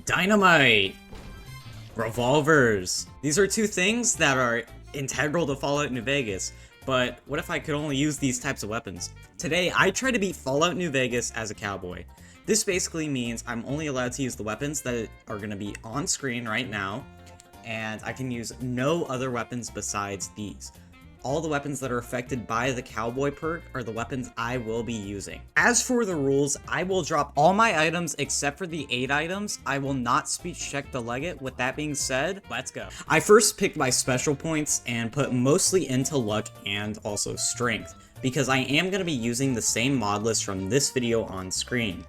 Dynamite! Revolvers! These are two things that are integral to Fallout New Vegas, but what if I could only use these types of weapons? Today, I try to beat Fallout New Vegas as a cowboy. This basically means I'm only allowed to use the weapons that are going to be on screen right now, and I can use no other weapons besides these. All the weapons that are affected by the Cowboy perk are the weapons I will be using. As for the rules, I will drop all my items except for the 8 items. I will not speech check the Legate. With that being said, let's go. I first picked my special points and put mostly into luck and also strength, because I am going to be using the same mod list from this video on screen.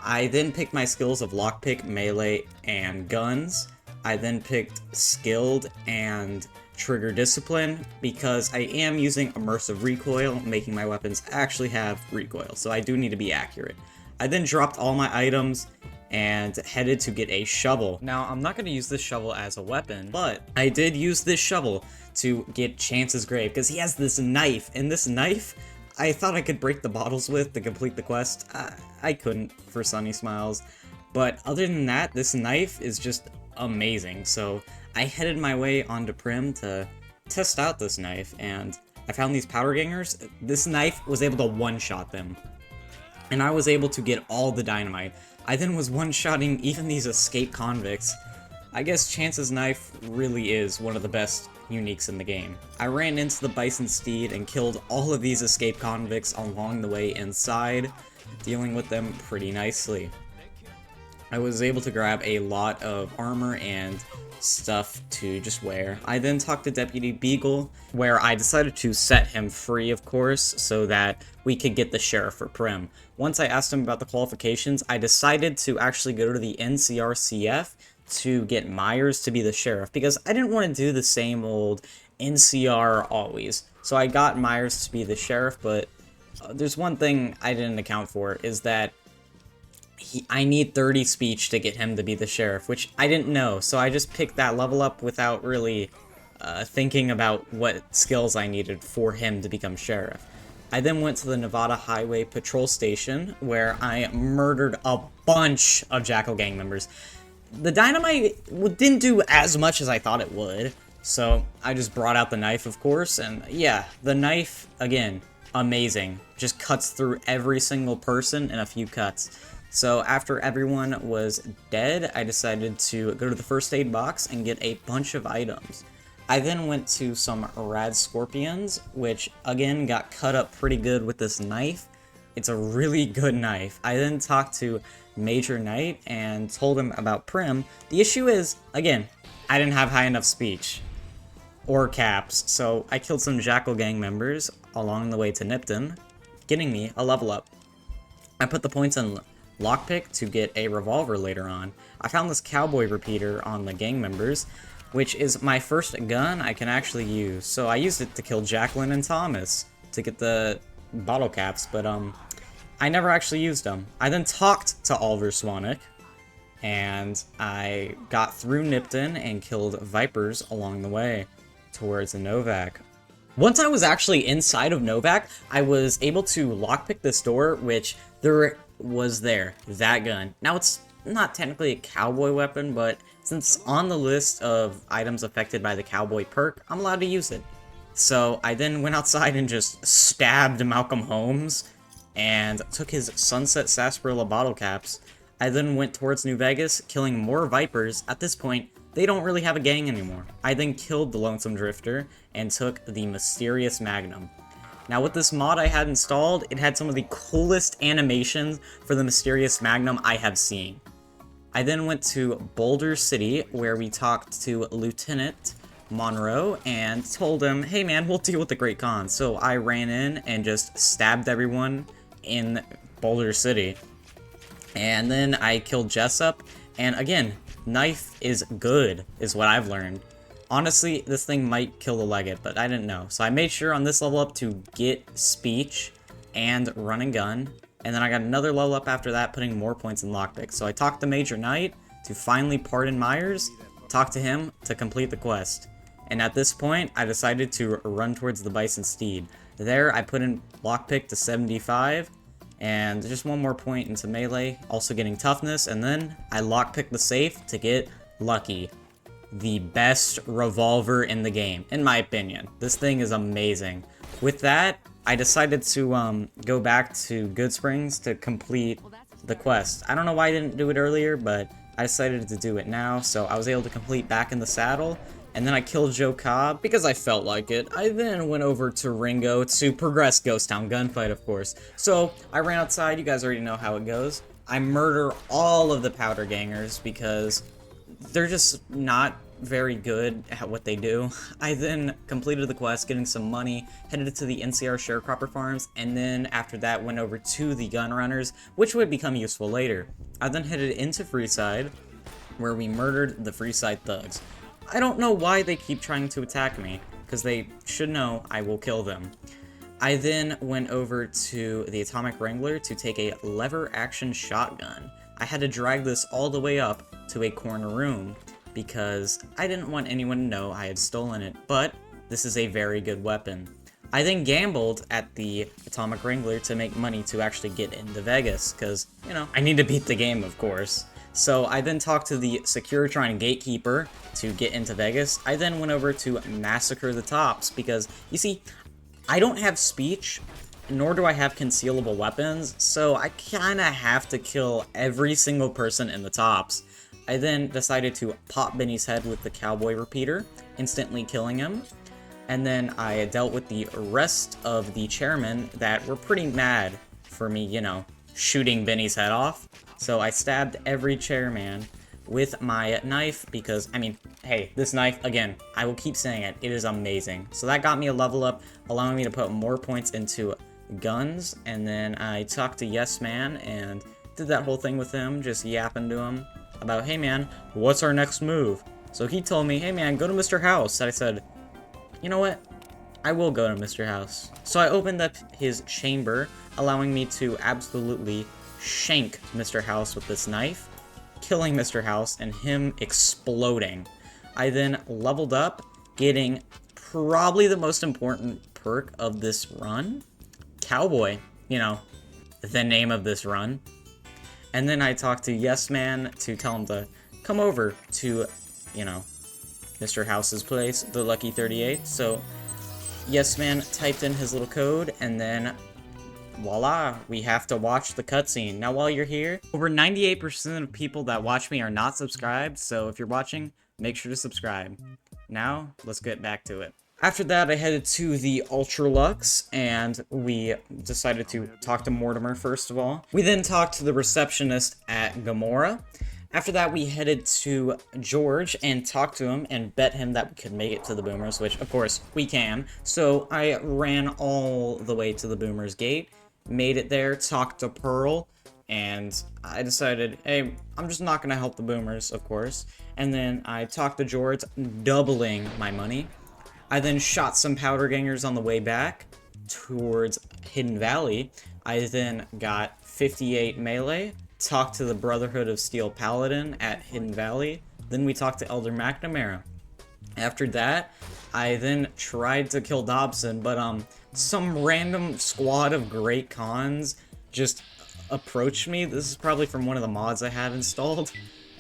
I then picked my skills of lockpick, melee, and guns. I then picked skilled and trigger discipline because I am using immersive recoil, making my weapons actually have recoil, so I do need to be accurate. I then dropped all my items and headed to get a shovel. Now, I'm not going to use this shovel as a weapon, but I did use this shovel to get Chance's grave because he has this knife, and this knife I thought I could break the bottles with to complete the quest. I couldn't for Sunny Smiles, but other than that, this knife is just amazing. So I headed my way onto Prim to test out this knife, and I found these powder gangers. This knife was able to one-shot them, and I was able to get all the dynamite. I then was one-shotting even these escaped convicts. I guess Chance's knife really is one of the best uniques in the game. I ran into the bison steed and killed all of these escaped convicts along the way inside, dealing with them pretty nicely. I was able to grab a lot of armor and stuff to just wear. I then talked to Deputy Beagle, where I decided to set him free, of course, so that we could get the sheriff for Prim. Once I asked him about the qualifications, I decided to actually go to the NCRCF to get Myers to be the sheriff, because I didn't want to do the same old NCR always. So I got Myers to be the sheriff, but there's one thing I didn't account for, is that I need 30 speech to get him to be the sheriff, which I didn't know, so I just picked that level up without really thinking about what skills I needed for him to become sheriff. I then went to the Nevada Highway Patrol Station, where I murdered a bunch of Jackal gang members. The dynamite didn't do as much as I thought it would, so I just brought out the knife, of course, and yeah, the knife, again, amazing. Just cuts through every single person in a few cuts. So after everyone was dead, I decided to go to the first aid box and get a bunch of items. I then went to some rad scorpions, which again got cut up pretty good with this knife. It's a really good knife. I then talked to Major Knight and told him about Prim. The issue is, again, I didn't have high enough speech or caps, so I killed some Jackal gang members along the way to Nipton, getting me a level up. I put the points in lockpick to get a revolver later on. I found this Cowboy repeater on the gang members, which is my first gun I can actually use. So I used it to kill Jacqueline and Thomas to get the bottle caps, but I never actually used them. I then talked to Oliver Swanik, and I got through Nipton and killed Vipers along the way towards the Novak. Once I was actually inside of Novak, I was able to lockpick this door, which was that gun. Now, it's not technically a cowboy weapon, but since it's on the list of items affected by the Cowboy perk, I'm allowed to use it. So I then went outside and just stabbed Malcolm Holmes and took his Sunset Sarsaparilla bottle caps. I then went towards New Vegas, killing more Vipers. At this point, they don't really have a gang anymore. I then killed the Lonesome Drifter and took the Mysterious Magnum. Now, with this mod I had installed, it had some of the coolest animations for the Mysterious Magnum I have seen. I then went to Boulder City, where we talked to Lieutenant Monroe and told him, hey man, we'll deal with the Great Khan. So I ran in and just stabbed everyone in Boulder City. And then I killed Jessup, and again, knife is good, is what I've learned. Honestly, this thing might kill the Legate, but I didn't know. So I made sure on this level up to get speech and run and gun. And then I got another level up after that, putting more points in lockpick. So I talked to Major Knight to finally pardon Myers, talk to him to complete the quest. And at this point, I decided to run towards the Bison Steed. There, I put in lockpick to 75, and just one more point into melee, also getting toughness, and then I lockpick the safe to get lucky. The best revolver in the game, in my opinion. This thing is amazing. With that, I decided to go back to Good Springs to complete the quest. I don't know why I didn't do it earlier, but I decided to do it now, so I was able to complete Back in the Saddle, and then I killed Joe Cobb because I felt like it. I then went over to Ringo to progress Ghost Town Gunfight, of course. So I ran outside, you guys already know how it goes. I murder all of the powder gangers because they're just not very good at what they do. I then completed the quest, getting some money, headed to the NCR Sharecropper Farms, and then after that went over to the Gun Runners, which would become useful later. I then headed into Freeside, where we murdered the Freeside thugs. I don't know why they keep trying to attack me, because they should know I will kill them. I then went over to the Atomic Wrangler to take a lever action shotgun. I had to drag this all the way up to a corner room, because I didn't want anyone to know I had stolen it, but this is a very good weapon. I then gambled at the Atomic Wrangler to make money to actually get into Vegas, because, you know, I need to beat the game, of course. So I then talked to the Securitron Gatekeeper to get into Vegas. I then went over to massacre the Tops, because, you see, I don't have speech, nor do I have concealable weapons, so I kinda have to kill every single person in the Tops. I then decided to pop Benny's head with the Cowboy repeater, instantly killing him. And then I dealt with the rest of the chairmen that were pretty mad for me, you know, shooting Benny's head off. So I stabbed every chairman with my knife because, I mean, hey, this knife, again, I will keep saying it, it is amazing. So that got me a level up, allowing me to put more points into guns. And then I talked to Yes Man and did that whole thing with him, just yapping to him about, hey man, what's our next move? So he told me, hey man, go to Mr. House. I said, you know what? I will go to Mr. House. So I opened up his chamber, allowing me to absolutely shank Mr. House with this knife, killing Mr. House and him exploding. I then leveled up, getting probably the most important perk of this run, Cowboy, you know, the name of this run. And then I talked to Yes Man to tell him to come over to, you know, Mr. House's place, the Lucky 38. So Yes Man typed in his little code, and then voila, we have to watch the cutscene. Now while you're here, over 98% of people that watch me are not subscribed, so if you're watching, make sure to subscribe. Now, let's get back to it. After that, I headed to the Ultra Lux, and we decided to talk to Mortimer first of all. We then talked to the receptionist at Gamora. After that, we headed to George and talked to him and bet him that we could make it to the Boomers, which, of course, we can. So I ran all the way to the Boomers gate, made it there, talked to Pearl, and I decided, hey, I'm just not going to help the Boomers, of course. And then I talked to George, doubling my money. I then shot some powder gangers on the way back towards Hidden Valley. I then got 58 melee, talked to the Brotherhood of Steel Paladin at Hidden Valley, then we talked to Elder McNamara. After that, I then tried to kill Dobson, but some random squad of Great Khans just approached me. This is probably from one of the mods I have installed.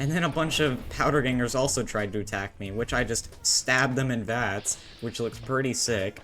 And then a bunch of powder gangers also tried to attack me, which I just stabbed them in VATS, which looks pretty sick.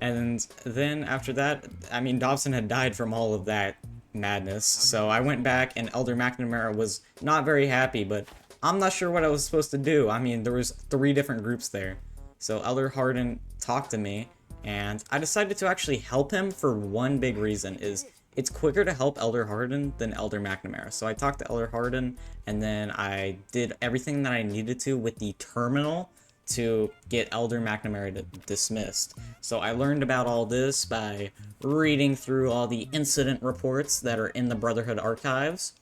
And then after that, I mean, Dobson had died from all of that madness, so I went back and Elder McNamara was not very happy, but I'm not sure what I was supposed to do. I mean, there was 3 different groups there. So Elder Hardin talked to me, and I decided to actually help him for one big reason, is it's quicker to help Elder Hardin than Elder McNamara. So I talked to Elder Hardin, and then I did everything that I needed to with the terminal to get Elder McNamara dismissed. So I learned about all this by reading through all the incident reports that are in the Brotherhood archives.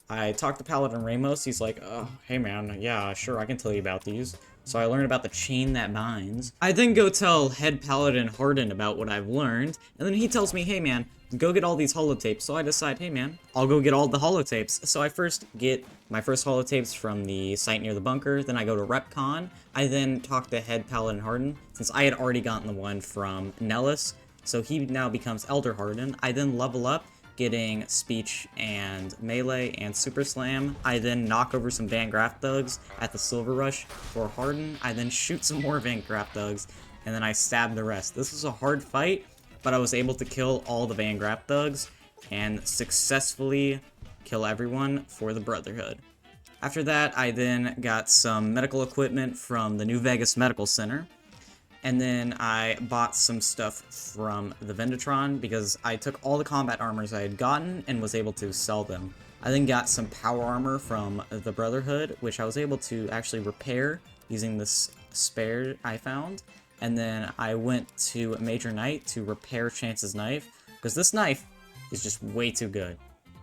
I talked to Paladin Ramos. He's like, oh, hey man, yeah, sure, I can tell you about these. So I learned about the chain that binds. I then go tell Head Paladin Hardin about what I've learned, and then he tells me, hey man, go get all these holotapes. So I decide, hey man, I'll go get all the holotapes. So I first get my first holotapes from the site near the bunker, then I go to RepCon. I then talk to Head Paladin Hardin, since I had already gotten the one from Nellis, so he now becomes Elder Hardin. I then level up, getting speech and melee and super slam. I then knock over some Van Graff thugs at the Silver Rush for Harden. I then shoot some more Van Graff thugs, and then I stab the rest. This was a hard fight, but I was able to kill all the Van Graff thugs and successfully kill everyone for the Brotherhood. After that, I then got some medical equipment from the New Vegas Medical Center. And then I bought some stuff from the Vendatron because I took all the combat armors I had gotten and was able to sell them. I then got some power armor from the Brotherhood, which I was able to actually repair using this spare I found. And then I went to Major Knight to repair Chance's knife, because this knife is just way too good.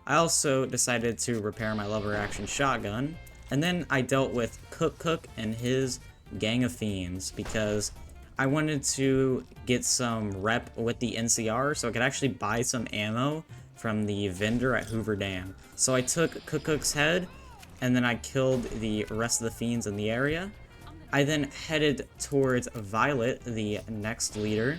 I also decided to repair my lever action shotgun. And then I dealt with Cook and his gang of fiends, because I wanted to get some rep with the NCR so I could actually buy some ammo from the vendor at Hoover Dam. So I took Cook's head, and then I killed the rest of the fiends in the area. I then headed towards Violet, the next leader,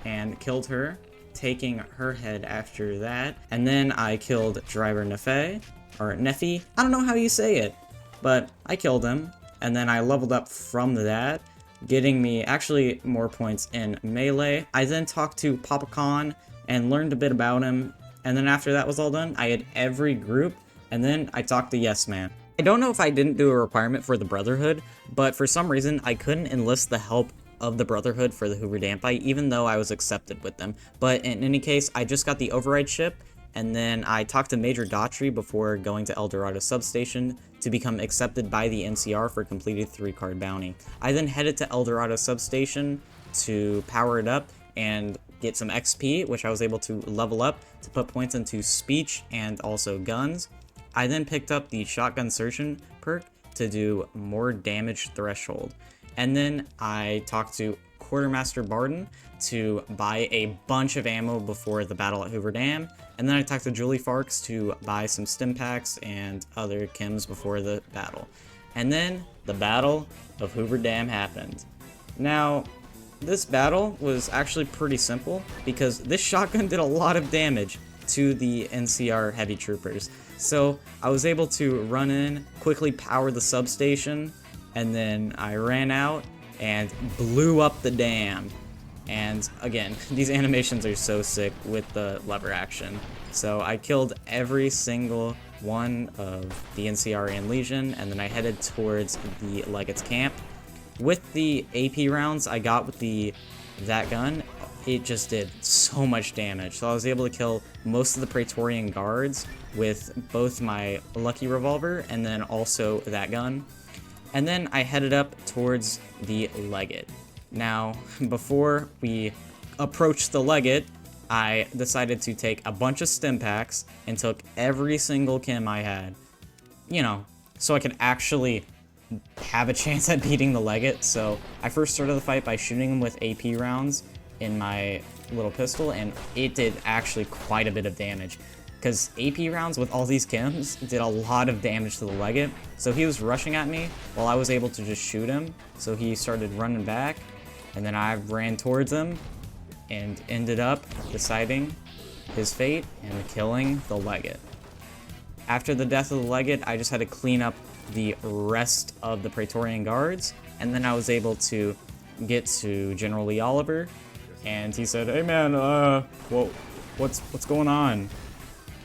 and killed her, taking her head after that. And then I killed Driver Neffe, or Neffy, I don't know how you say it, but I killed him. And then I leveled up from that, getting me actually more points in melee. I then talked to Papa Khan and learned a bit about him, and then after that was all done, I had every group, and then I talked to Yes Man. I don't know if I didn't do a requirement for the Brotherhood, but for some reason I couldn't enlist the help of the Brotherhood for the Hoover Dam fight, even though I was accepted with them. But in any case, I just got the override ship, and then I talked to Major Daughtry before going to El Dorado Substation to become accepted by the NCR for completed 3-card bounty. I then headed to El Dorado Substation to power it up and get some XP, which I was able to level up to put points into speech and also guns. I then picked up the Shotgun Surgeon perk to do more damage threshold. And then I talked to Quartermaster Barden to buy a bunch of ammo before the battle at Hoover Dam. And then I talked to Julie Farks to buy some stim packs and other chems before the battle. And then the Battle of Hoover Dam happened. Now, this battle was actually pretty simple because this shotgun did a lot of damage to the NCR heavy troopers. So I was able to run in, quickly power the substation, and then I ran out and blew up the dam. And again, these animations are so sick with the lever action. So I killed every single one of the NCR and Legion, and then I headed towards the Legate's camp. With the AP rounds I got with that gun, it just did so much damage. So I was able to kill most of the Praetorian guards with both my lucky revolver and then also that gun. And then I headed up towards the Legate. Now, before we approached the Legate, I decided to take a bunch of stim packs and took every single chem I had, you know, so I could actually have a chance at beating the Legate. So I first started the fight by shooting him with AP rounds in my little pistol, and it did actually quite a bit of damage, because AP rounds with all these chems did a lot of damage to the Legate. So he was rushing at me while I was able to just shoot him, so he started running back, and then I ran towards him and ended up deciding his fate and killing the Legate. After the death of the Legate, I just had to clean up the rest of the Praetorian guards, and then I was able to get to General Lee Oliver, and he said, "Hey man, what's going on?"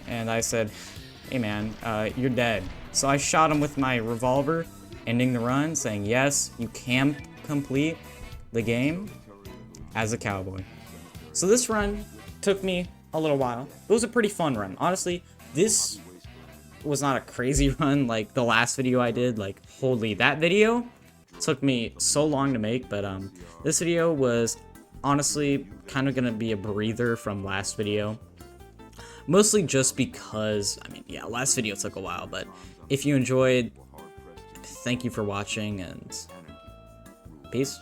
And I said, "Hey man, you're dead." So I shot him with my revolver, ending the run, saying, "Yes, you can complete the game as a cowboy." So this run took me a little while. It was a pretty fun run. Honestly, this was not a crazy run like the last video I did. Like, holy, that video took me so long to make, but this video was honestly kind of gonna be a breather from last video. Mostly just because, I mean, yeah, last video took a while, but if you enjoyed, thank you for watching, and peace.